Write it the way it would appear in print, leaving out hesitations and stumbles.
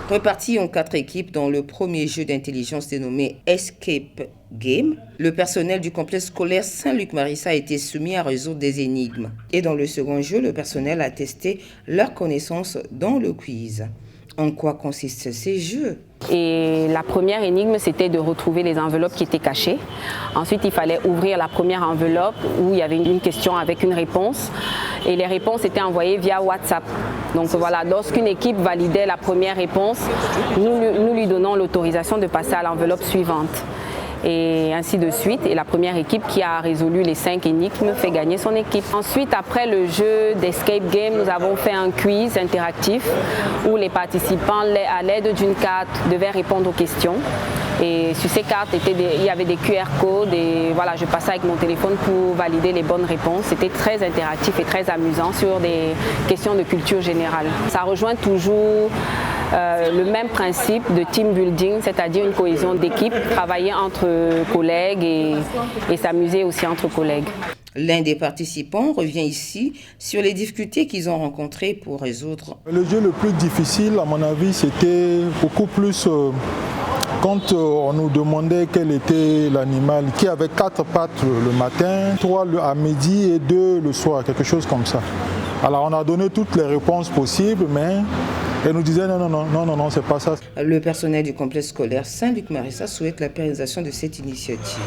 Repartis en 4 équipes dans le premier jeu d'intelligence dénommé Escape Game, le personnel du complexe scolaire Saint-Luc-Marissa a été soumis à résoudre des énigmes. Et dans le second jeu, le personnel a testé leurs connaissances dans le quiz. En quoi consistent ces jeux? Et la première énigme, c'était de retrouver les enveloppes qui étaient cachées. Ensuite, il fallait ouvrir la première enveloppe où il y avait une question avec une réponse. Et les réponses étaient envoyées via WhatsApp. Donc voilà, lorsqu'une équipe validait la première réponse, nous lui donnons l'autorisation de passer à l'enveloppe suivante. Et ainsi de suite. Et la première équipe qui a résolu les 5 énigmes fait gagner son équipe. Ensuite, après le jeu d'Escape Game, nous avons fait un quiz interactif où les participants, à l'aide d'une carte, devaient répondre aux questions. Et sur ces cartes, il y avait des QR codes et voilà, je passais avec mon téléphone pour valider les bonnes réponses. C'était très interactif et très amusant sur des questions de culture générale. Ça rejoint toujours le même principe de team building, c'est-à-dire une cohésion d'équipe, travailler entre collègues et s'amuser aussi entre collègues. L'un des participants revient ici sur les difficultés qu'ils ont rencontrées pour résoudre. Le jeu le plus difficile, à mon avis, c'était beaucoup plus quand on nous demandait quel était l'animal qui avait 4 pattes le matin, 3 à midi et 2 le soir, quelque chose comme ça. Alors on a donné toutes les réponses possibles, mais elle nous disait non, c'est pas ça. Le personnel du complexe scolaire Saint-Luc-Marissa souhaite la pérennisation de cette initiative.